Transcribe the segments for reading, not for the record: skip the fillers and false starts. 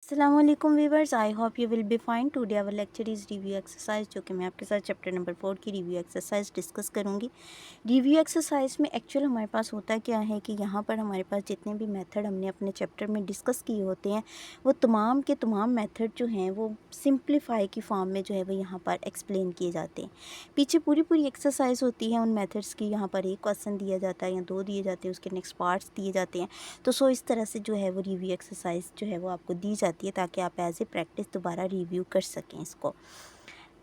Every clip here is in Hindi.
अस्सलामुअलैकुम viewers, I hope you will be fine. Today our lecture is review exercise, जो कि मैं आपके साथ चैप्टर नंबर 4 की रिव्यू एक्सरसाइज डिस्कस करूंगी। रिव्यू एक्सरसाइज में एक्चुअल हमारे पास होता क्या है कि यहाँ पर हमारे पास जितने भी मेथड हमने अपने चैप्टर में डिस्कस किए होते हैं, वो तमाम के तमाम मेथड जो हैं वो सिंप्लीफाई की फॉर्म में जो है वो यहाँ पर एक्सप्लेन किए जाते हैं। पीछे पूरी पूरी एक्सरसाइज होती है उन मेथड्स की। यहाँ पर एक क्वेश्चन दिया जाता है या दो दिए जाते हैं, उसके नेक्स्ट पार्ट्स दिए जाते हैं। तो इस तरह से जो है वो रिव्यू एक्सरसाइज जो है वो आपको दी जाती है ताकि आप एज ए प्रैक्टिस दोबारा रिव्यू कर सकें इसको।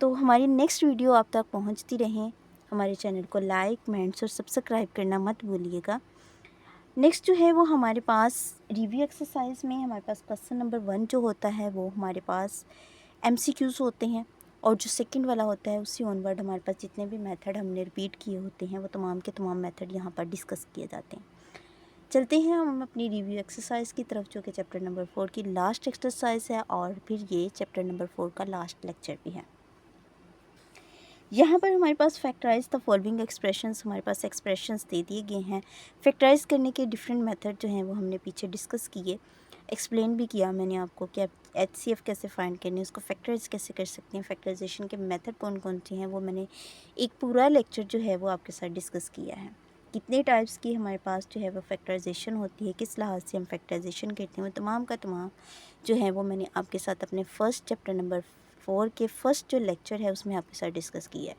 तो हमारी नेक्स्ट वीडियो आप तक पहुंचती रहें। हमारे चैनल को लाइक, कमेंट्स और सब्सक्राइब करना मत भूलिएगा। नेक्स्ट जो है वो हमारे पास रिव्यू एक्सरसाइज में हमारे पास क्वेश्चन नंबर 1 जो होता है वो हमारे पास MCQs होते हैं, और जो सेकंड वाला होता है उससे ऑनवर्ड हमारे पास जितने भी मेथड हमने रिपीट किए होते हैं वो तमाम के तमाम मेथड यहाँ पर डिस्कस किए जाते हैं। चलते हैं हम अपनी रिव्यू एक्सरसाइज की तरफ, जो कि चैप्टर नंबर 4 की लास्ट एक्सरसाइज है और फिर ये चैप्टर नंबर 4 का लास्ट लेक्चर भी है। यहाँ पर हमारे पास फैक्टराइज द फॉलोइंग एक्सप्रेशंस, हमारे पास एक्सप्रेशंस दे दिए गए हैं। फैक्टराइज करने के डिफरेंट मेथड जो हैं वो हमने पीछे डिस्कस किए, एक्सप्लेन भी किया मैंने आपको कि आप HCF कैसे फाइंड करने, उसको फैक्टराइज कैसे कर सकते हैं, फैक्टराइजेशन के मेथड कौन कौन से हैं, वो मैंने एक पूरा लेक्चर जो है वो आपके साथ डिस्कस किया है। कितने टाइप्स की हमारे पास जो है वो फैक्टराइजेशन होती है, किस लिहाज से हम फैक्टराइजेशन करते हैं, वो तमाम का तमाम जो है वो मैंने आपके साथ अपने फर्स्ट चैप्टर नंबर 4 के फर्स्ट जो लेक्चर है उसमें आपके साथ डिस्कस किया है।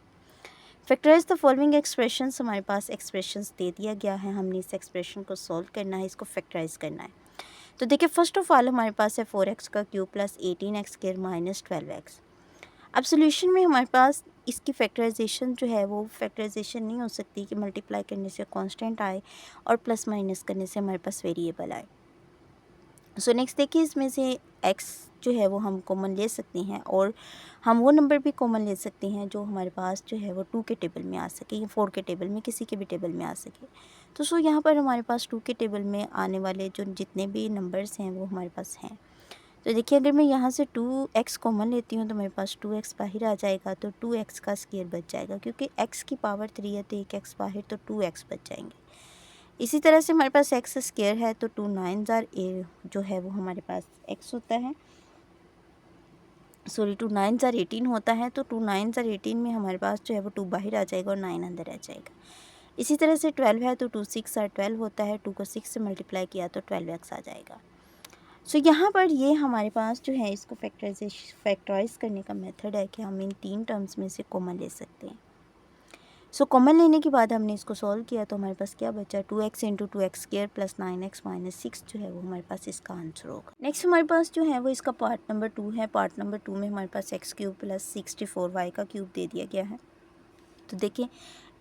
फैक्टराइज द फॉलोइंग एक्सप्रेशंस, हमारे पास एक्सप्रेशंस दे दिया गया है, हमने इस एक्सप्रेशन को सॉल्व करना है, इसको फैक्टराइज करना है। तो देखिए, फर्स्ट ऑफ ऑल हमारे पास है 4x का cube plus 18x square minus 12x। अब सोल्यूशन में हमारे पास इसकी फैक्टराइजेशन जो है वो फैक्टराइजेशन नहीं हो सकती कि मल्टीप्लाई करने से कांस्टेंट आए और प्लस माइनस करने से हमारे पास वेरिएबल आए। सो नेक्स्ट देखिए, इसमें से x जो है वो हम कॉमन ले सकते हैं, और हम वो नंबर भी कॉमन ले सकते हैं जो हमारे पास जो है वो 2 के टेबल में आ सके या 4 के टेबल में, किसी के भी टेबल में आ सके। तो यहाँ पर हमारे पास 2 के टेबल में आने वाले जो जितने भी नंबर्स हैं वो हमारे पास हैं। तो देखिए, अगर मैं यहाँ से 2x कॉमन लेती हूँ तो मेरे पास 2x बाहर आ जाएगा, तो 2x का स्क्वायर बच जाएगा, क्योंकि x की पावर 3 है तो एक x बाहर, तो 2x बच जाएंगे। इसी तरह से हमारे पास x स्क्वायर है तो 2 9 जो है वो हमारे पास x होता है, 2 9 18 होता है, तो 2 9 18 में हमारे पास जो है वो 2 बाहर आ जाएगा और 9 अंदर आ जाएगा। इसी तरह से 12 है तो 2 6 12 होता है, 2 को 6 से मल्टीप्लाई किया तो 12x आ जाएगा। यहाँ पर ये हमारे पास जो है इसको फैक्टराइज करने का मेथड है कि हम इन 3 टर्म्स में से कॉमन ले सकते हैं। कॉमन लेने के बाद हमने इसको सॉल्व किया तो हमारे पास क्या बचा, 2x into 2x square plus 9x minus 6 जो है वो हमारे पास इसका आंसर होगा। नेक्स्ट हमारे पास जो है वो इसका पार्ट नंबर 2 है। पार्ट नंबर 2 में हमारे पास x क्यूब प्लस 64y का क्यूब दे दिया गया है। तो देखिए,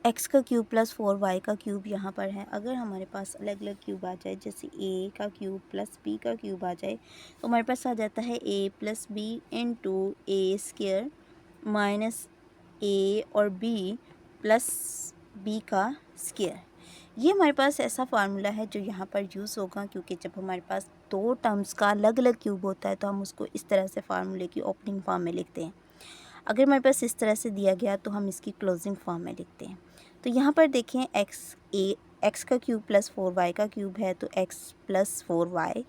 x का क्यूब प्लस 4y का क्यूब यहाँ पर है। अगर हमारे पास अलग अलग क्यूब आ जाए, जैसे a का क्यूब प्लस b का क्यूब आ जाए, तो हमारे पास आ जाता है a plus b into a square minus a और b प्लस b का स्क्वायर। ये हमारे पास ऐसा फार्मूला है जो यहाँ पर यूज़ होगा, क्योंकि जब हमारे पास दो टर्म्स का अलग अलग क्यूब होता है तो हम उसको इस तरह से फार्मूले की ओपनिंग फॉर्म में लिखते हैं। अगर हमारे पास इस तरह से दिया गया तो हम इसकी क्लोजिंग फॉर्म में लिखते हैं। तो यहाँ पर देखें, x का क्यूब प्लस 4y का क्यूब है तो x plus 4y,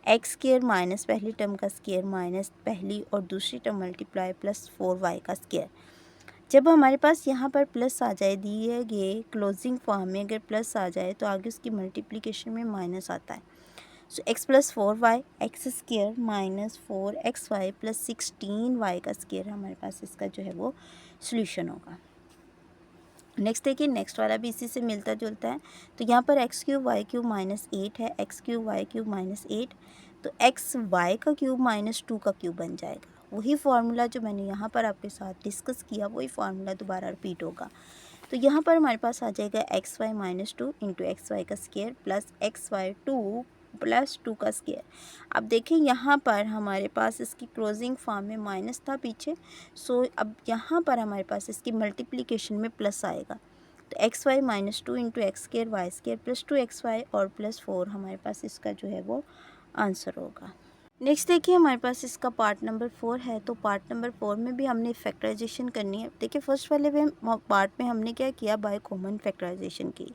x square minus पहली टर्म का स्क्वायर माइनस पहली और दूसरी टर्म मल्टीप्लाई प्लस 4y का स्क्वायर। जब हमारे पास यहाँ पर प्लस आ जाए, दिए गए क्लोजिंग फॉर्म में अगर प्लस आ जाए तो आगे उसकी मल्टीप्लिकेशन में माइनस आता है। x plus 4y x square minus 4xy plus 16y का स्क्वायर हमारे पास इसका जो है वो सोल्यूशन होगा। नेक्स्ट देखिए, नेक्स्ट वाला भी इसी से मिलता जुलता है। तो यहाँ पर x cube y cube minus 8 है, x cube y cube minus 8, तो x वाई का क्यूब माइनस 2 का क्यूब बन जाएगा। वही फार्मूला जो मैंने यहाँ पर आपके साथ डिस्कस किया वही फार्मूला दोबारा रिपीट होगा। तो यहाँ पर हमारे पास आ जाएगा X Y minus 2 into X Y का square plus X Y 2 plus 2 का स्क्वायर। अब देखें, यहाँ पर हमारे पास इसकी क्लोजिंग फॉर्म में माइनस था पीछे, अब यहाँ पर हमारे पास इसकी मल्टीप्लिकेशन में प्लस आएगा। तो x Y minus 2 into x square y square plus 2xy और प्लस 4 हमारे पास इसका जो है वो आंसर होगा। नेक्स्ट देखिए, हमारे पास इसका पार्ट नंबर 4 है। तो पार्ट नंबर 4 में भी हमने फैक्टराइजेशन करनी है। देखिए, फर्स्ट वाले में पार्ट में हमने क्या किया, बाय कॉमन फैक्टराइजेशन की।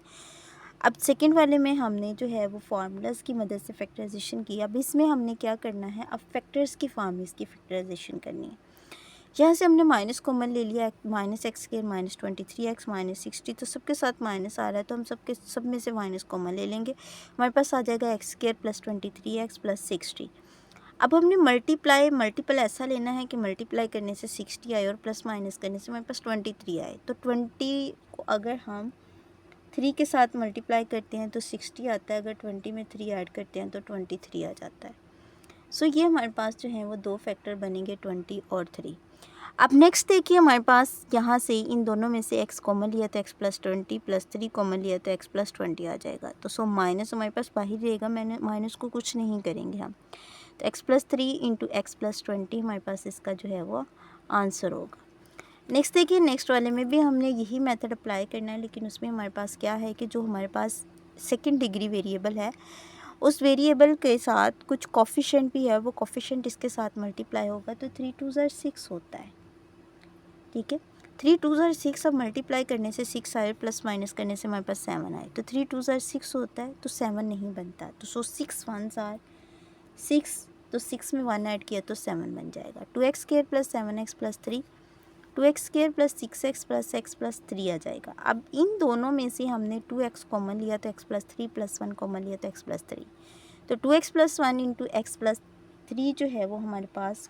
अब सेकंड वाले में हमने जो है वो फार्मूलाज की मदद से फैक्टराइजेशन की। अब इसमें हमने क्या करना है, अब फैक्टर्स की फॉर्म में इसकी फैक्टराइजेशन करनी है। यहाँ से हमने माइनस कॉमन ले लिया, minus x square minus 23x minus 60, तो सबके साथ माइनस आ रहा है तो हम सब में से माइनस कॉमन ले लेंगे। हमारे पास आ जाएगा x square plus 23x plus 60। अब हमने मल्टीपल ऐसा लेना है कि मल्टीप्लाई करने से 60 आए और प्लस माइनस करने से हमारे पास 23 आए। तो 20 को अगर हम 3 के साथ मल्टीप्लाई करते हैं तो 60 आता है, अगर 20 में 3 ऐड करते हैं तो 23 आ जाता है। सो ये हमारे पास जो है वो दो फैक्टर बनेंगे 20 और 3। अब नेक्स्ट देखिए, हमारे पास यहाँ से इन दोनों में से x कॉमन लिया तो x प्लस 20 प्लस 3 कॉमन लिया तो x प्लस 20 आ जाएगा। तो सो माइनस हमारे पास बाहर रहेगा, मैंने माइनस को कुछ नहीं करेंगे हम। तो x plus 3 into x plus 20 हमारे पास इसका जो है वो आंसर होगा। नेक्स्ट देखिए, नेक्स्ट वाले में भी हमने यही मेथड अप्लाई करना है, लेकिन उसमें हमारे पास क्या है कि जो हमारे पास सेकंड डिग्री वेरिएबल है उस वेरिएबल के साथ कुछ कोफिशिएंट भी है, वो कोफिशिएंट इसके साथ मल्टीप्लाई होगा तो 3 2 6 होता है। ठीक है, 3 2 6, अब मल्टीप्लाई करने से 6 आए प्लस माइनस करने से हमारे पास 7 आए, तो 3 2 6 होता है तो 7 नहीं बनता। तो सो 6 1s आर 6, तो 6 में 1 ऐड किया तो 7 बन जाएगा। 2x square plus 7x plus 3, 2x square plus 6x plus x plus 3 आ जाएगा। अब इन दोनों में से हमने 2x कॉमन लिया तो x प्लस 3 प्लस 1 कॉमन लिया तो x प्लस 3, तो 2x plus 1 into x plus 3 जो है वो हमारे पास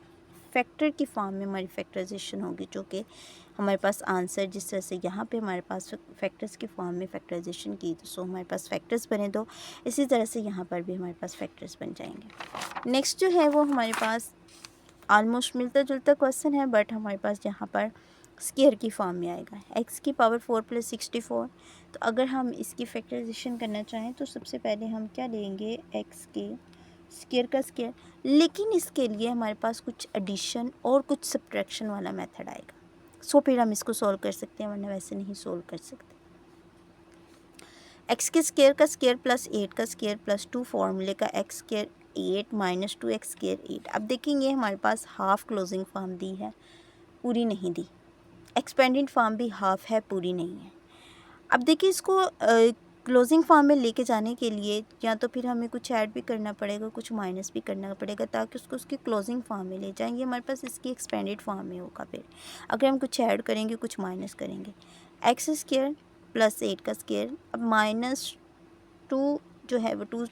फैक्टर की फॉर्म में हमारी फैक्टराइजेशन होगी, जो कि हमारे पास आंसर जिस तरह से यहाँ पे हमारे पास फैक्टर्स की फॉर्म में फैक्टराइजेशन की, तो सो हमारे पास फैक्टर्स बने दो, इसी तरह से यहाँ पर भी हमारे पास फैक्टर्स बन जाएंगे। नेक्स्ट जो है वो हमारे पास ऑलमोस्ट मिलता जुलता क्वेश्चन है, बट हमारे पास यहाँ पर स्क्वायर की फॉर्म में आएगा, x की पावर 4 प्लस 64। तो अगर हम इसकी फैक्टराइजेशन करना चाहें तो सबसे पहले हम क्या लेंगे, x के स्क्वायर का स्क्वायर, लेकिन इसके लिए हमारे पास कुछ एडिशन और कुछ सब्ट्रैक्शन वाला मेथड आएगा। सो फिर हम इसको सॉल्व कर सकते हैं, वरना वैसे नहीं सॉल्व कर सकते। x के स्क्वायर का स्क्वायर प्लस 8 का स्क्वायर प्लस 2 फॉर्मूले का x square 8 minus 2x square 8। अब देखेंगे हमारे पास हाफ क्लोजिंग फॉर्म दी है, पूरी नहीं दी, एक्सपेंडेड फॉर्म भी हाफ है, पूरी नहीं है। अब देखिए इसको क्लोजिंग फॉर्म में लेके जाने के लिए या तो फिर हमें कुछ ऐड भी करना पड़ेगा, कुछ माइनस भी करना पड़ेगा, ताकि उसको उसकी क्लोजिंग फॉर्म में ले जाएंगे। हमारे पास इसकी एक्सपेंडेड फॉर्म में होगा। फिर अगर हम कुछ ऐड करेंगे, कुछ माइनस करेंगे, एक्स स्क्वायर प्लस 8 का स्क्वायर, अब माइनस 2 जो है वो 2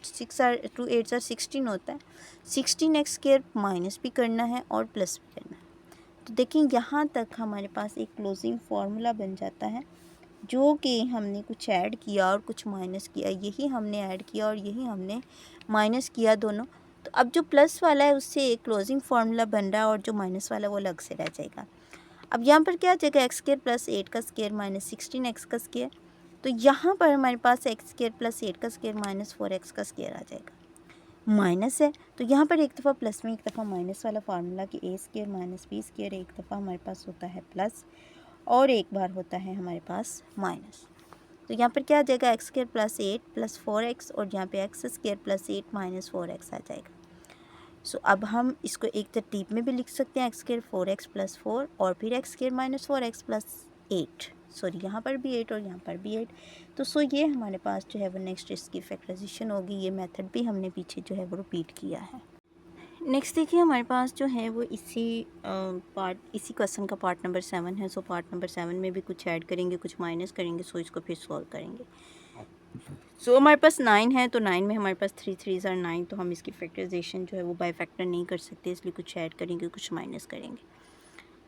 8 16 होता है, 16x स्क्वायर माइनस भी करना है और प्लस भी करना है। तो देखिए यहाँ तक हमारे पास एक क्लोजिंग फार्मूला बन जाता है, जो कि हमने कुछ ऐड किया और कुछ माइनस किया, यही हमने ऐड किया और यही हमने माइनस किया दोनों। तो अब जो प्लस वाला है उससे एक क्लोजिंग फार्मूला बन रहा है और जो माइनस वाला है वो अलग से रह जाएगा। अब यहाँ पर क्या आ जाएगा, एक्स स्क्वायर प्लस 8 का स्क्वायर माइनस 16x का स्क्वायर। तो यहाँ पर हमारे पास एक्स स्क्वायर प्लस 8 का स्क्वायर माइनस 4x का स्क्वायर आ जाएगा। माइनस है तो यहाँ पर एक दफ़ा प्लस में एक दफ़ा माइनस वाला फार्मूला कि ए स्क्वायर माइनस बी स्क्वायर, एक दफ़ा हमारे पास होता है प्लस और एक बार होता है हमारे पास माइनस। तो यहाँ पर क्या आ जाएगा, x square plus 8 plus 4x और यहाँ पे x square plus 8 minus 4x आ जाएगा। सो अब हम इसको एक तरतीब में भी लिख सकते हैं, एक्स स्क्वायर 4x प्लस 4 और फिर x square minus 4x plus 8, sorry यहाँ पर भी 8 और यहाँ पर भी 8। तो सो ये हमारे पास जो है वो नेक्स्ट इसकी फैक्टराइजेशन होगी। ये मेथड भी हमने पीछे जो है वो रिपीट किया है। नेक्स्ट देखिए हमारे पास जो है वो इसी क्वेश्चन का पार्ट नंबर 7 है। सो पार्ट नंबर 7 में भी कुछ ऐड करेंगे, कुछ माइनस करेंगे, सो इसको फिर सॉल्व करेंगे। सो हमारे पास 9 है, तो 9 में हमारे पास 3 3s are 9, तो हम इसकी फैक्टराइजेशन जो है वो बाय फैक्टर नहीं कर सकते, इसलिए कुछ ऐड करेंगे, कुछ माइनस करेंगे।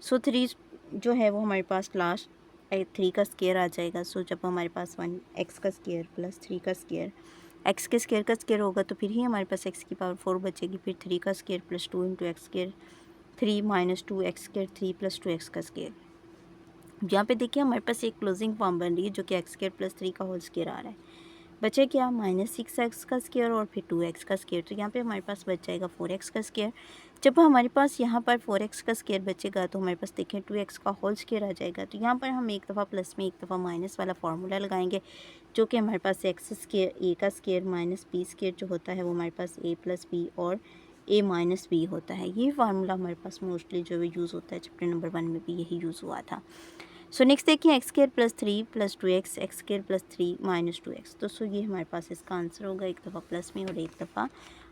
सो 3 जो है वो हमारे पास लास्ट 3 का स्क्वायर आ जाएगा। सो जब हमारे पास 1 एक्स का स्क्वायर प्लस 3 का स्क्वायर, एक्स के स्क्वायर का स्क्वायर होगा तो फिर ही हमारे पास एक्स की पावर 4 बचेगी, फिर 3 का square plus 2 into x square 3 minus 2 x square 3 plus 2 x का स्क्वायर। यहाँ पे देखिए हमारे पास एक क्लोजिंग फॉर्म बन रही है, जो कि एक्स स्क्वायर प्लस 3 का होल स्क्वायर आ रहा है। बचे क्या, माइनस 6x का स्क्वायर और फिर 2x का स्क्वायर। तो यहाँ पे हमारे पास बच जाएगा 4x का स्क्वायर। जब हमारे पास यहाँ पर 4x का स्क्वायर बचेगा तो हमारे पास देखें 2x का होल स्क्वायर आ जाएगा। तो यहाँ पर हम एक दफ़ा प्लस में एक दफ़ा माइनस वाला फार्मूला लगाएंगे, जो कि हमारे पास एक्स स्क्वायर ए का स्क्वायर माइनस बी स्क्वायर जो होता है वो हमारे पास a प्लस बी और a माइनस बी होता है। ये फार्मूला हमारे पास मोस्टली जो यूज़ होता है, चैप्टर नंबर 1 में भी यही यूज़ हुआ था। सो नेक्स्ट देखिए x square plus 3 plus 2x x square plus 3 minus 2x। तो सो ये हमारे पास इसका आंसर होगा, एक दफ़ा प्लस में और एक दफ़ा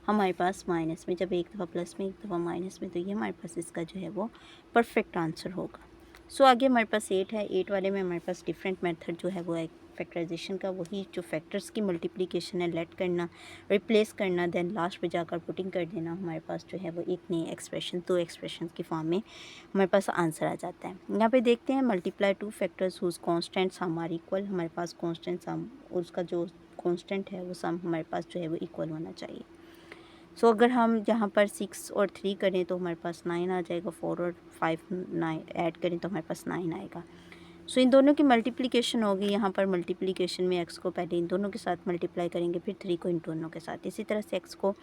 हमारे पास माइनस में। जब एक दफ़ा प्लस में एक दफ़ा माइनस में, तो ये हमारे पास इसका जो है वो परफेक्ट आंसर होगा। सो आगे हमारे पास 8 है। 8 वाले में हमारे पास डिफरेंट मेथड जो है वो है फैक्टराइजेशन का, वही जो फैक्टर्स की मल्टीप्लिकेशन है, लेट करना, रिप्लेस करना, देन लास्ट पे जाकर पुटिंग कर देना। हमारे पास जो है वो एक नई एक्सप्रेशन, दो एक्सप्रेशन की फॉर्म में हमारे पास आंसर आ जाता है। यहाँ पे देखते हैं multiply two factors whose constant sum are equal. हमारे पास कॉन्स्टेंट सम, उसका जो कॉन्स्टेंट है वो सम हमारे पास जो है वो इक्वल होना चाहिए। सो अगर हम यहाँ पर 6 और 3 करें तो हमारे पास 9 आ जाएगा। 4 और 5 9 ऐड करें तो हमारे पास 9 आएगा। सो इन दोनों की मल्टीप्लिकेशन होगी। यहाँ पर मल्टीप्लिकेशन में x को पहले इन दोनों के साथ मल्टीप्लाई करेंगे, फिर 3 को इन दोनों के साथ। इसी तरह से x को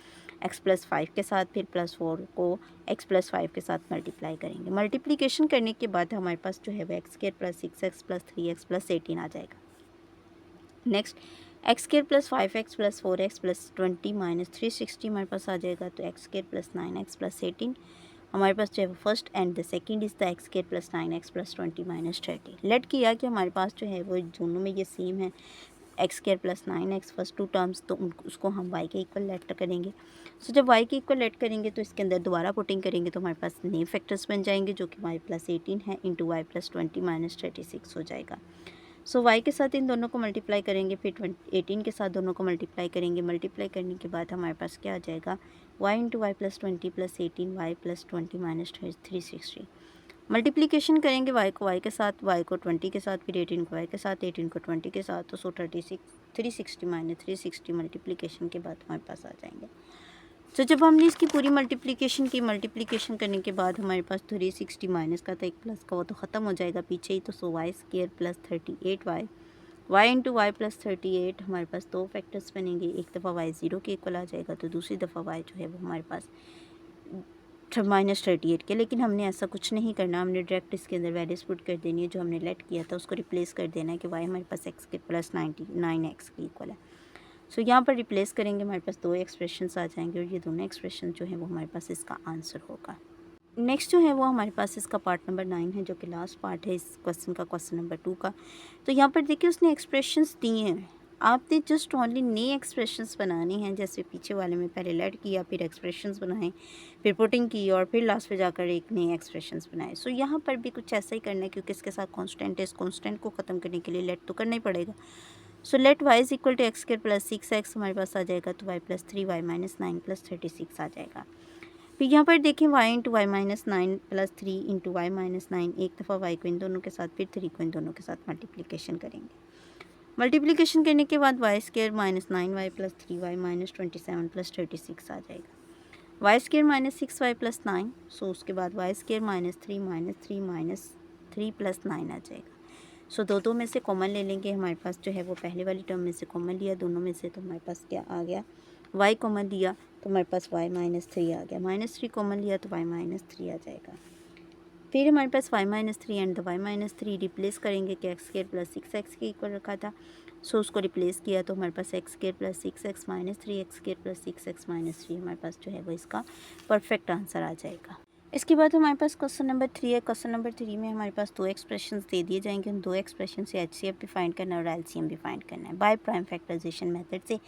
x प्लस 5 के साथ, फिर प्लस 4 को x प्लस 5 के साथ मल्टीप्लाई करेंगे। मल्टीप्लिकेशन करने के बाद हमारे पास जो है वो x square plus 6x plus 3x plus 18 आ जाएगा। Next x square plus 5x plus 4x plus 20 minus 360 हमारे पास आ जाएगा। तो x square plus 9x plus 18 हमारे पास जो है first and the second is the x square plus 9x plus 20 minus 30। Let किया कि हमारे पास जो है वो दोनों में ये सेम है, x square plus 9x first two terms, तो उसको हम y के इक्वल लेट करेंगे। सो जब y के इक्वल लेट करेंगे तो इसके अंदर दोबारा पुटिंग करेंगे तो हमारे पास नए फैक्टर्स बन जाएंगे, जो कि y प्लस 18 है इंटू वाई प्लस 20 माइनस 36 हो जाएगा। सो y के साथ इन दोनों को मल्टीप्लाई करेंगे, फिर 18 के साथ दोनों को मल्टीप्लाई करेंगे। मल्टीप्लाई करने के बाद हमारे पास क्या आ जाएगा, y into Y plus 20 plus 18 y plus 20 minus 360। Multiplication करेंगे y को y के साथ, y को 20 के साथ, फिर 18 को y के साथ, 18 को 20 के साथ। तो सो 360 माइनस 360 मल्टीप्लिकेशन के बाद हमारे पास आ जाएंगे। तो जब हमने इसकी पूरी मल्टीप्लिकेशन की, मल्टीप्लिकेशन करने के बाद हमारे पास 360 माइनस का था, एक प्लस का, वो तो ख़त्म हो जाएगा पीछे ही। तो so Y square plus 38y, y into Y plus 38 हमारे पास दो फैक्टर्स बनेंगे। एक दफ़ा y 0 के इक्वल आ जाएगा, तो दूसरी दफ़ा y जो है वो हमारे पास माइनस 38 के। लेकिन हमने ऐसा कुछ नहीं करना, हमने डायरेक्ट इसके अंदर वैल्यूज पुट कर देनी है। जो हमने लेट किया था उसको रिप्लेस कर देना है कि y हमारे पास x के प्लस 9x के इक्वल है। सो यहाँ पर रिप्लेस करेंगे, हमारे पास दो एक्सप्रेशंस आ जाएंगे और ये दोनों एक्सप्रेशन जो है वो हमारे पास इसका आंसर होगा। नेक्स्ट जो है वो हमारे पास इसका पार्ट नंबर 9 है, जो कि लास्ट पार्ट है इस क्वेश्चन का, क्वेश्चन नंबर 2 का। तो यहाँ पर देखिए उसने एक्सप्रेशंस दिए हैं, आपने जस्ट ओनली नए एक्सप्रेशंस बनाने हैं। जैसे पीछे वाले में पहले लेट किया, फिर एक्सप्रेशंस बनाए, फिर पुटिंग की और फिर लास्ट पे जाकर एक नए एक्सप्रेशंस बनाए। सो यहाँ पर भी कुछ ऐसा ही करना है, क्योंकि इसके साथ कॉन्स्टेंट है, इस कॉन्स्टेंट को ख़त्म करने के लिए लेट तो करना ही पड़ेगा। So let y is equal to x square plus 6x हमारे पास आ जाएगा। तो y plus 3y minus 9 plus 36 आ जाएगा। फिर यहाँ पर देखें y into y minus 9 plus 3 into y minus 9, एक दफ़ा y को इन दोनों के साथ, फिर 3 को इन दोनों के साथ मल्टीप्लिकेशन करेंगे। मल्टीप्लिकेशन करने के बाद y square minus 9y plus 3y minus 27 plus 36 आ जाएगा। Y square minus 6y plus 9, so उसके बाद y square minus 3 minus 3 plus 9 आ जाएगा। सो दो में से कॉमन ले लेंगे। हमारे पास जो है वो पहले वाली टर्म में से कॉमन लिया दोनों में से, तो हमारे पास क्या आ गया, y कॉमन लिया तो हमारे पास y माइनस 3 आ गया। माइनस 3 कॉमन लिया तो y माइनस 3 आ जाएगा। फिर हमारे पास y minus 3 and the y minus 3 replace करेंगे कि एक्स स्क्वायर प्लस 6x के इक्वल रखा था। सो उसको रिप्लेस किया तो हमारे पास X square plus 6x minus 3, X square plus 6x minus 3 हमारे पास जो है वो इसका परफेक्ट आंसर आ जाएगा। इसके बाद हमारे पास क्वेश्चन नंबर 3 है। क्वेश्चन नंबर 3 में हमारे पास दो एक्सप्रेशंस दे दिए जाएंगे। उन दो एक्सप्रेशन से HCF भी फाइंड करना है और LCM भी फाइंड करना है बाय प्राइम फैक्टराइजेशन मेथड से।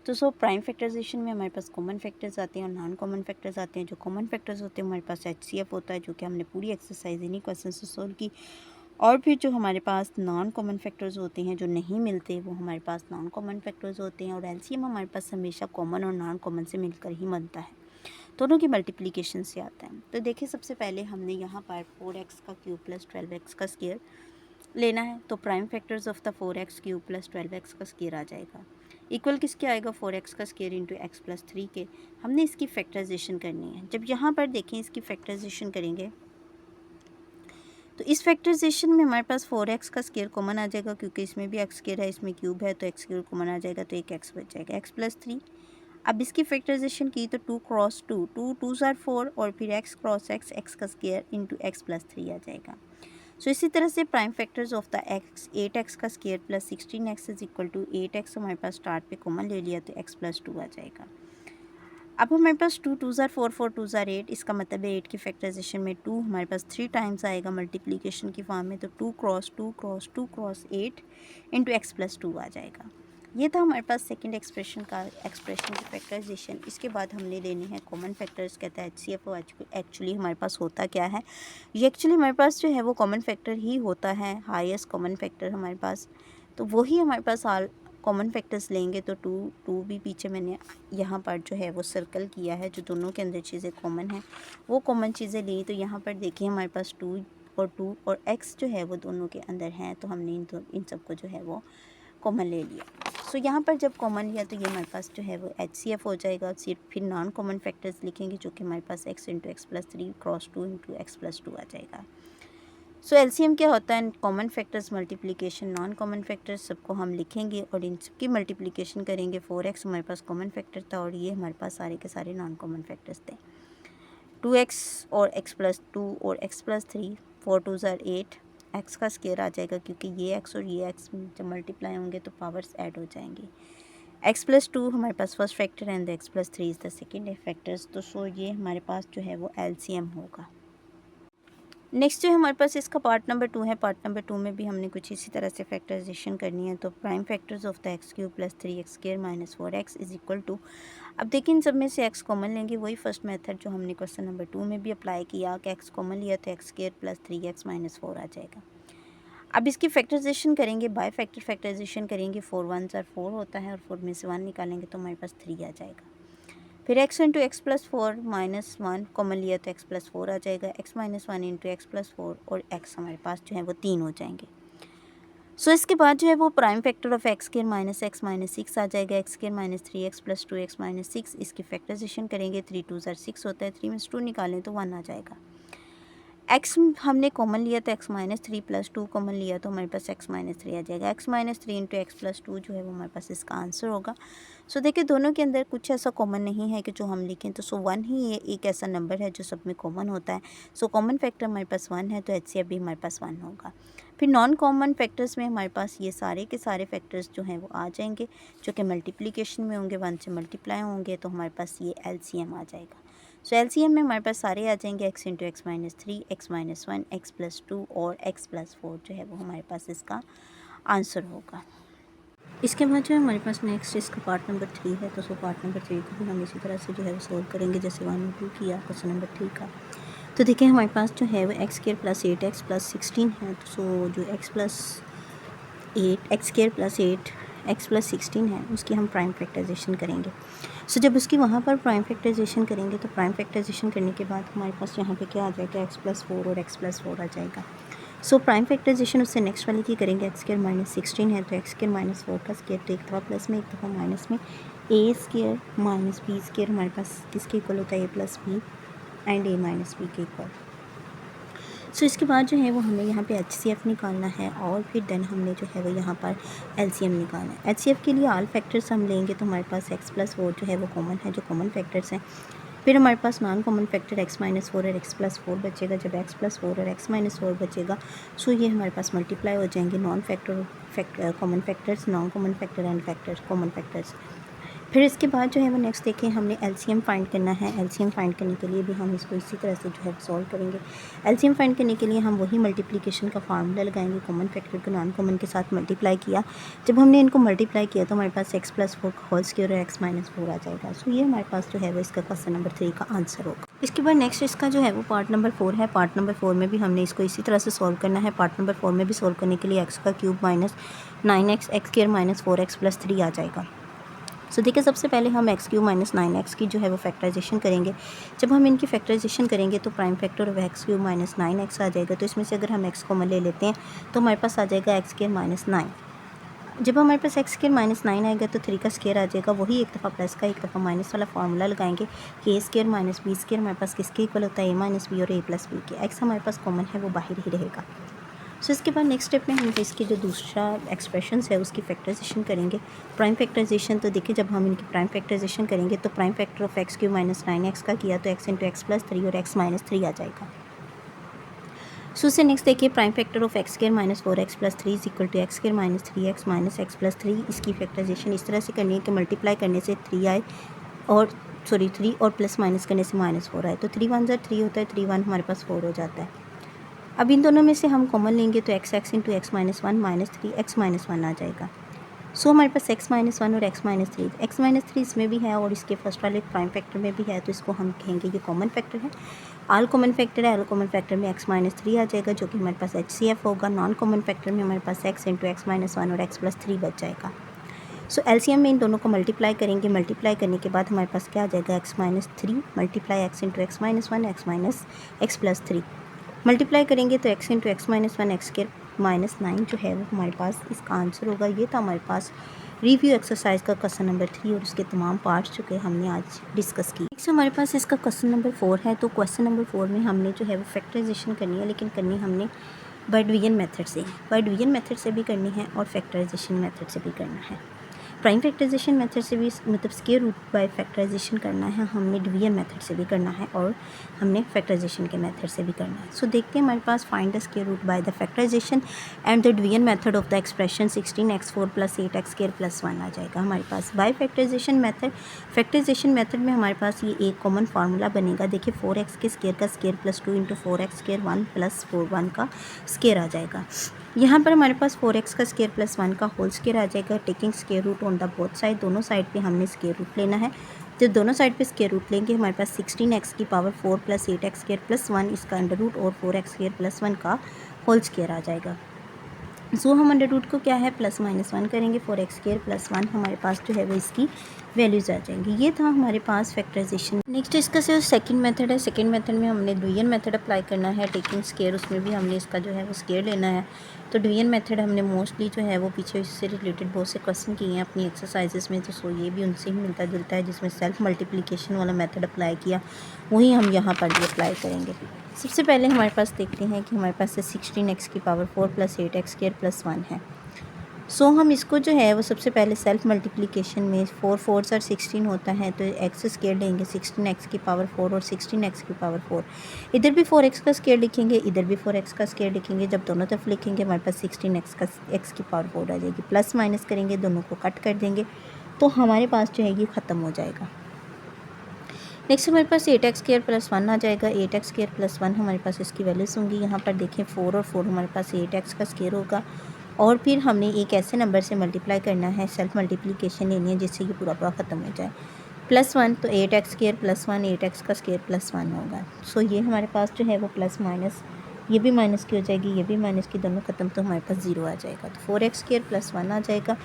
तो सो प्राइम फैक्टराइजेशन में हमारे पास कॉमन फैक्टर्स आते हैं और नॉन कॉमन फैक्टर्स आते हैं। जो कॉमन फैक्टर्स होते हैं हमारे पास HCF होता है, जो कि हमने पूरी एक्सरसाइज इन्हीं क्वेश्चन से सोल्व की। और फिर जो हमारे पास नॉन कॉमन फैक्टर्स होते हैं जो नहीं मिलते, वो हमारे पास नॉन कॉमन फैक्टर्स होते हैं। और LCM हमारे पास हमेशा कॉमन और नॉन कॉमन से मिलकर ही बनता है, दोनों की मल्टीप्लिकेशन से आता है। तो देखिए सबसे पहले हमने यहाँ पर 4x का क्यूब प्लस 12x का स्क्वायर लेना है। तो prime factors of the 4x cube plus 12x का स्क्वायर आ जाएगा। इक्वल किसके आएगा, 4x का स्क्वायर इंटू एक्स प्लस 3 के। हमने इसकी फैक्टराइजेशन करनी है। जब यहाँ पर देखें इसकी फैक्टराइजेशन करेंगे तो इस फैक्टराइजेशन में हमारे पास 4x का स्क्वायर कॉमन आ जाएगा, क्योंकि इसमें भी एक्स स्क्वायर है, इसमें क्यूब है, तो एक्स स्क्वायर कॉमन आ जाएगा, तो एक एक्स बच जाएगा, एक्स प्लस 3। अब इसकी फैक्टराइजेशन की तो 2 क्रॉस 2, 2 2 आर 4 और फिर x क्रॉस x, x का स्क्वायर इंटू एक्स प्लस 3 आ जाएगा। सो इसी तरह से prime factors of the x, 8x का square plus 16x is equal to 8x हमारे पास स्टार्ट पे कॉमन ले लिया तो x प्लस 2 आ जाएगा। अब हमारे पास 2 2 ज़ार 4 4 2 ज़ार 8, इसका मतलब है 8 की फैक्टराइजेशन में 2 हमारे पास 3 टाइम्स आएगा मल्टीप्लिकेशन की फॉर्म में, तो 2 cross 2 cross 2 cross 8 into x plus 2 आ जाएगा। ये था हमारे पास सेकंड एक्सप्रेशन की फैक्टराइजेशन। इसके बाद हमने लेने हैं कॉमन फैक्टर्स। कहता है एचसीएफ एक्चुअली हमारे पास होता क्या है, ये एक्चुअली हमारे पास जो है वो कॉमन फैक्टर ही होता है, हाईएस्ट कॉमन फैक्टर हमारे पास, तो वही हमारे पास आल कॉमन फैक्टर्स लेंगे। तो 2 भी पीछे मैंने यहाँ पर जो है वो सर्कल किया है, जो दोनों के अंदर चीज़ें कॉमन हैं वो कॉमन चीज़ें ली। तो यहाँ पर देखिए हमारे पास 2 और x जो है वो दोनों के अंदर हैं, तो हमने इन सबको जो है वो कॉमन ले लिया। सो यहाँ पर जब कॉमन लिया तो ये हमारे पास जो है वो HCF हो जाएगा। फिर नॉन कॉमन फैक्टर्स लिखेंगे, जो कि हमारे पास x into x plus 3 cross 2 into x plus 2 आ जाएगा। सो एलसीएम क्या होता है, common factors multiplication non common factors सबको हम लिखेंगे और इन सबकी मल्टीप्लिकेशन करेंगे। 4x हमारे पास कॉमन फैक्टर था और ये हमारे पास सारे के सारे नॉन कॉमन फैक्टर्स थे। 2x और x प्लस 2 और x प्लस 3, 4 2 ज़ार 8, x का स्केयर आ जाएगा क्योंकि ये x और ये x जब मल्टीप्लाई होंगे तो पावर्स ऐड हो जाएंगी। x प्लस 2 हमारे पास first factor and x plus 3 is the second factors. तो सो ये हमारे पास जो है वो एलसीएम होगा। नेक्स्ट जो है हमारे पास इसका पार्ट नंबर 2 है। पार्ट नंबर 2 में भी हमने कुछ इसी तरह से फैक्टराइजेशन करनी है। तो prime factors of the x cube plus 3x square minus 4x is equal to, अब देखिए इन सब में से x कॉमन लेंगे, वही फर्स्ट मेथड जो हमने क्वेश्चन नंबर 2 में भी अप्लाई किया कि x कॉमन लिया तो x square plus 3x minus 4 आ जाएगा। अब इसकी फैक्टराइजेशन करेंगे, बाय फैक्टर फैक्टराइजेशन करेंगे। 4 1 ज़ार 4 होता है और 4 में से 1 निकालेंगे तो हमारे पास 3 आ जाएगा। फिर x into x plus 4 minus 1 common लिया तो x प्लस 4 आ जाएगा। x minus 1 into x plus 4 और x हमारे पास जो है वो 3 हो जाएंगे। सो इसके बाद जो है वो prime factor of x square minus x minus 6 आ जाएगा। X square minus 3x plus 2x minus 6, इसकी फैक्टराइजेशन करेंगे। 3 2 ज़ार 6 होता है, 3 में से 2 निकालें तो 1 आ जाएगा। x हमने कॉमन लिया तो x माइनस 3 प्लस 2 कॉमन लिया तो हमारे पास x माइनस 3 आ जाएगा। x minus 3 into x plus 2 जो है वो हमारे पास इसका आंसर होगा। सो देखिए दोनों के अंदर कुछ ऐसा कॉमन नहीं है कि जो हम लिखें, तो 1 ही ये एक ऐसा नंबर है जो सब में कॉमन होता है। सो कॉमन फैक्टर हमारे पास 1 है तो HCF भी हमारे पास 1 होगा। फिर नॉन कॉमन फैक्टर्स में हमारे पास ये सारे के सारे फैक्टर्स जो हैं वो आ जाएंगे, जो कि मल्टीप्लिकेशन में होंगे, 1 से मल्टीप्लाई होंगे, तो हमारे पास ये LCM आ जाएगा। सो एलसीएम में हमारे पास सारे आ जाएंगे। x into x minus 3, x minus 1, x plus 2 और x प्लस 4 जो है वो हमारे पास इसका आंसर होगा। इसके बाद जो है हमारे पास नेक्स्ट इसका पार्ट नंबर 3 है। तो सो पार्ट नंबर 3 को भी हम इसी तरह से जो है वो सोल्व करेंगे जैसे 1 और 2 किया क्वेश्चन नंबर 3 का। तो देखिए हमारे पास जो है वो x square plus 8x plus 16 है। तो सो जो x plus 8 x square plus 8 x plus 16 है उसकी हम प्राइम फैक्टराइजेशन करेंगे। सो जब उसकी वहाँ पर प्राइम फैक्टराइजेशन करेंगे तो प्राइम फैक्टराइजेशन करने के बाद हमारे पास यहाँ पे क्या आ जाएगा, x प्लस 4 और x प्लस 4 आ जाएगा। सो प्राइम फैक्टराइजेशन उससे नेक्स्ट वाली की करेंगे। एक्स स्क्वायर माइनस 16 है तो एक्स स्क्वायर माइनस 4 का स्क्वायर, तो एक दफ़ा प्लस में एक दफ़ा माइनस में, A square minus B square हमारे पास किसके इक्वल होता है, A plus B and A minus B के इक्वल। सो इसके बाद जो है वो हमें यहाँ पे HCF निकालना है और फिर देन हमने जो है वो यहाँ पर LCM निकालना है। HCF के लिए ऑल फैक्टर्स हम लेंगे तो हमारे पास x प्लस 4 जो है वो कॉमन है, जो कॉमन फैक्टर्स हैं। फिर हमारे पास non common factor x minus 4 और x प्लस 4 बचेगा। जब x प्लस 4 और x माइनस 4 बचेगा सो ये हमारे पास मल्टीप्लाई हो जाएंगे non factor common factors, non common factor and factors common factors. फिर इसके बाद जो है वो नेक्स्ट देखिए हमने LCM फाइंड करना है। LCM फाइंड करने के लिए भी हम इसको इसी तरह से जो है सॉल्व करेंगे। LCM फाइंड करने के लिए हम वही मल्टीप्लिकेशन का फार्मूला लगाएंगे। कॉमन फैक्टर को नॉन कॉमन के साथ मल्टीप्लाई किया, जब हमने इनको मल्टीप्लाई किया तो हमारे पास x प्लस 4 का होल स्क्वायर और x माइनस 4 आ जाएगा। सो ये हमारे पास जो है वो इसका क्वेश्चन नंबर 3 का आंसर होगा। इसके बाद नेक्स्ट इसका जो है वो पार्ट नंबर 4 है। पार्ट नंबर 4 में भी हमने इसको इसी तरह से सॉल्व करना है। पार्ट नंबर 4 में भी सॉल्व करने के लिए x का cube minus 9x x square minus 4x plus 3 आ जाएगा। सो देखिए सबसे पहले हम एक्स क्यूब माइनस 9x की जो है वो फैक्टराइजेशन करेंगे। जब हम इनकी फैक्टराइजेशन करेंगे तो prime factor of x cube minus 9x आ जाएगा। तो इसमें से अगर हम x कॉमन ले लेते हैं तो हमारे पास आ जाएगा एक्स स्क्वायर माइनस 9। जब हमारे पास एक्स स्क्वायर माइनस 9 आएगा तो 3 का स्क्वायर आ जाएगा। वही एक दफ़ा प्लस का एक दफ़ा माइनस वाला फार्मूला लगाएंगे कि ए स्क्वायर माइनस बी स्क्वायर हमारे पास किसके इक्वल होता है, ए माइनस बी और ए प्लस बी के। एक्स हमारे पास कॉमन है वो बाहर ही रहेगा। सो इसके बाद नेक्स्ट स्टेप में हम इसकी जो दूसरा एक्सप्रेशन है उसकी फैक्टराइजेशन करेंगे। प्राइम फैक्टराइजेशन तो देखिए जब हम इनकी प्राइम फैक्टराइजेशन करेंगे तो prime factor of x cube minus 9x का किया तो x इंटू एक्स प्लस 3 और x माइनस 3 आ जाएगा। सो उससे नेक्स्ट देखिए prime factor of x square minus 4x plus 3 is equal to x square minus 3x plus 3। इसकी फैक्टराइजेशन इस तरह से करनी है कि मल्टीप्लाई करने से 3 आए और सॉरी 3 और प्लस माइनस करने से -4 आए, तो 3 1 ज़ा 3 होता है, 3 1 हमारे पास 4 हो जाता है। अब इन दोनों में से हम कॉमन लेंगे तो x into x minus 1 minus 3 x minus 1 आ जाएगा। सो हमारे पास x माइनस 1 और x माइनस 3 इसमें भी है और इसके फर्स्ट वाले प्राइम फैक्टर में भी है, तो इसको हम कहेंगे ये कॉमन फैक्टर है। आल कॉमन फैक्टर है, आल कॉमन फैक्टर में x माइनस 3 आ जाएगा जो कि हमारे पास HCF होगा। नॉन कॉमन फैक्टर में हमारे पास x इंटू x माइनस 1 और x प्लस 3 बच जाएगा। सो एलसीएम में इन दोनों को मल्टीप्लाई करेंगे, मल्टीप्लाई करने के बाद हमारे पास क्या आ जाएगा, x minus 3 multiply x into x minus 1 x minus x plus 3 multiply करेंगे तो x into x minus 1 x square minus 9 जो है वो हमारे पास इसका आंसर होगा। ये था हमारे पास रिव्यू एक्सरसाइज का क्वेश्चन नंबर 3 और उसके तमाम पार्ट्स जो कि हमने आज डिस्कस किए। नेक्स्ट हमारे पास इसका क्वेश्चन नंबर 4 है। तो क्वेश्चन नंबर 4 में हमने जो है वो फैक्टराइजेशन करनी है, लेकिन करनी हमने बाय डिवीजन मेथड से, बाय डिवीजन मेथड से भी करनी है और फैक्टराइजेशन मेथड से भी करना है। प्राइम फैक्टराइजेशन मेथड से भी मतलब स्क्वायर रूट बाय फैक्टराइजेशन करना है, हमने डिवीजन मेथड से भी करना है और हमने फैक्टराइजेशन के मेथड से भी करना है। सो देखते हैं हमारे पास find the square root by the factorization and the division method of the expression 16x4 plus 8x square plus 1 आ जाएगा हमारे पास। By factorization method, factorization method में हमारे पास ये एक कॉमन फार्मूला बनेगा। देखिए 4x के स्क्वायर का square plus 2 into 4x square 1 plus 1 का स्क्वायर आ जाएगा। यहाँ पर हमारे पास 4x का स्क्वायर प्लस 1 का होल स्क्वायर आ जाएगा। Taking square root on the both side, दोनों साइड पे हमने स्क्वायर रूट लेना है। तो दोनों साइड पे स्क्वायर रूट लेंगे, हमारे पास 16x की power 4 plus 8x square plus 1 इसका अंडर रूट और 4x स्क्वायर प्लस 1 का होल स्क्वायर आ जाएगा। सो हम अंडर रूट को क्या है प्लस माइनस 1 करेंगे, 4x स्क्वायर प्लस 1 हमारे पास जो है वो इसकी वैल्यूज़ आ जाएंगी। ये था हमारे पास फैक्टराइजेशन। नेक्स्ट इसका जो सेकंड मेथड है, सेकंड मेथड में हमने डिवीजन मेथड अप्लाई करना है। टेकिंग स्क्वायर उसमें भी हमने इसका जो है वो स्क्वायर लेना है। तो डिवीजन मेथड हमने मोस्टली जो है वो पीछे इससे रिलेटेड बहुत से क्वेश्चन किए हैं अपनी एक्सरसाइजेस में, तो सो ये भी उनसे ही मिलता जुलता है, जिसमें सेल्फ मल्टीप्लिकेशन वाला मेथड अप्लाई किया वही हम यहाँ पर भी अप्लाई करेंगे। सबसे पहले हमारे पास देखते हैं कि हमारे पास 16x की power 4 plus 8x square plus 1 है। सो हम इसको जो है वो सबसे पहले सेल्फ मल्टीप्लिकेशन में 4 4 और 16 होता है, तो x स्क्वायर लेंगे 16x की पावर 4 और 16x की पावर 4। इधर भी 4x का स्क्वायर लिखेंगे, इधर भी 4x का स्क्वायर लिखेंगे। जब दोनों तरफ लिखेंगे हमारे पास 16x का x की पावर 4 आ जाएगी। प्लस माइनस करेंगे, दोनों को कट कर देंगे तो हमारे पास जो है ये ख़त्म हो जाएगा। नेक्स्ट हमारे पास 8x स्क्वायर प्लस 1 आ जाएगा। 8x स्क्वायर प्लस 1 हमारे पास इसकी वैल्यूज़ होंगी। यहाँ पर देखें 4 और 4 हमारे पास 8x का स्क्वायर होगा और फिर हमने एक ऐसे नंबर से मल्टीप्लाई करना है, सेल्फ मल्टीप्लिकेशन लेनी है जिससे ये पूरा पूरा ख़त्म हो जाए। प्लस 1 तो 8x स्क्वायर प्लस 1 8x का स्क्वायर प्लस 1 होगा। सो ये हमारे पास जो है वो प्लस माइनस, ये भी माइनस की हो जाएगी, ये भी माइनस की, दोनों ख़त्म, तो हमारे पास 0 आ जाएगा। तो 4x स्क्वायर प्लस 1 आ जाएगा।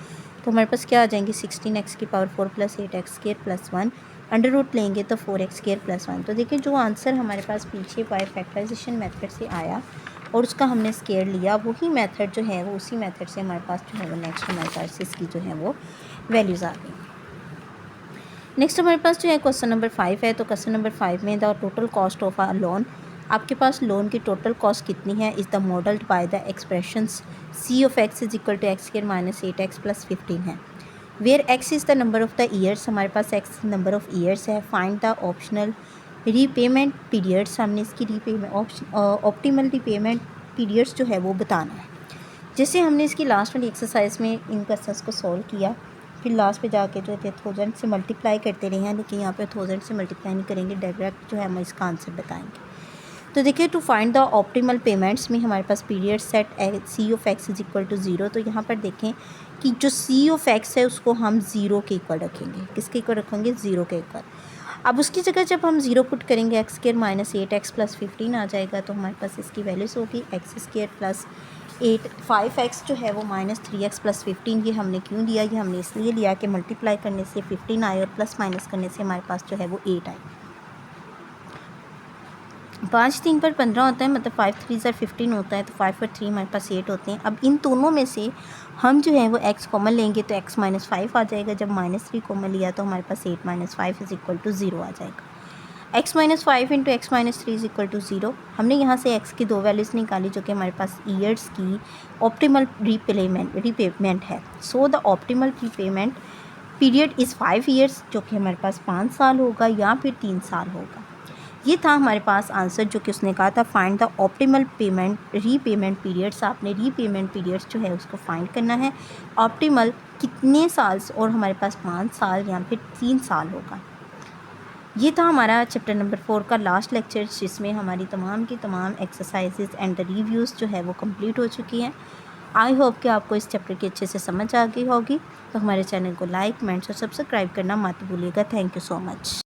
तो हमारे पास क्या आ जाएंगे 16x की power 4 plus 8x square plus 1 under root लेंगे तो 4x स्क्वायर प्लस 1। तो देखिए जो आंसर हमारे पास पीछे बाय फैक्टराइजेशन मेथड से आया और उसका हमने स्क्वायर लिया, वही मेथड जो है वो उसी मेथड से हमारे पास जो है वो नेक्स्ट हमारे पास इसकी जो है वो वैल्यूज़ आ गई। नेक्स्ट हमारे पास जो है क्वेश्चन नंबर 5 है। तो क्वेश्चन नंबर 5 में the total cost of a loan, आपके पास लोन की टोटल कॉस्ट कितनी है, is the modelled by the expressions c of x is equal to x square minus 8x plus 15 है। Where x is the number of the years, हमारे पास x नंबर ऑफ़ ईयर्स है। Find the optional repayment periods, हमने इसकी ऑप्टिमल रीपेमेंट पीरियड्स जो है वो बताना है। जैसे हमने इसकी लास्ट वाली एक्सरसाइज में इन क्वेश्चंस को सॉल्व किया, फिर लास्ट पे जाके जो है 1000 से मल्टीप्लाई करते रहे हैं, लेकिन यहाँ पे 1000 से मल्टीप्लाई नहीं करेंगे, डायरेक्ट जो है हम इसका आंसर बताएंगे। तो देखिए to find the optimal payments में हमारे पास period set c of x is equal to 0। तो यहाँ पर देखें कि जो c ऑफ x है उसको हम 0 के इक्वल रखेंगे। किसके इक्वल रखेंगे, 0 के इक्वल। अब उसकी जगह जब हम 0 पुट करेंगे x square minus 8x plus 15 आ जाएगा। तो हमारे पास इसकी वैल्यूज़ होगी x स्क्वायर प्लस 5x जो है वो माइनस 3x प्लस 15। ये हमने क्यों लिया, ये हमने इसलिए लिया कि मल्टीप्लाई करने से 15 आए और प्लस माइनस करने से हमारे पास जो है वो 8 आए। 5 3 पर 15 होता है, मतलब 5 3 ज़ा 15 होता है, तो 5 और 3 हमारे पास 8 होते हैं। अब इन दोनों में से हम जो है वो x कॉमन लेंगे तो x माइनस 5 आ जाएगा। जब माइनस 3 कॉमन लिया तो हमारे पास 8 माइनस 5 इज़ इक्वल टू 0 आ जाएगा। x minus 5 into x minus 3 is equal to 0। हमने यहाँ से x की दो वैल्यूज़ निकाली जो कि हमारे पास ईयर्स की ऑप्टिमल रीपेमेंट है। So the optimal repayment period is 5 years, जो कि हमारे पास 5 साल होगा या फिर 3 साल होगा। ये था हमारे पास आंसर जो कि उसने कहा था find the optimal repayment periods. आपने रीपेमेंट पीरियड्स जो है उसको फाइंड करना है, ऑप्टिमल कितने साल, और हमारे पास 5 साल या फिर 3 साल होगा। ये था हमारा चैप्टर नंबर 4 का लास्ट लेक्चर, जिसमें हमारी तमाम की तमाम एक्सरसाइजेज एंड द रिव्यूज़ जो है वो कंप्लीट हो चुकी हैं। आई होप कि आपको इस चैप्टर की अच्छे से समझ आ गई होगी। तो हमारे चैनल को लाइक, कमेंट्स और सब्सक्राइब करना मत भूलिएगा। Thank you so much.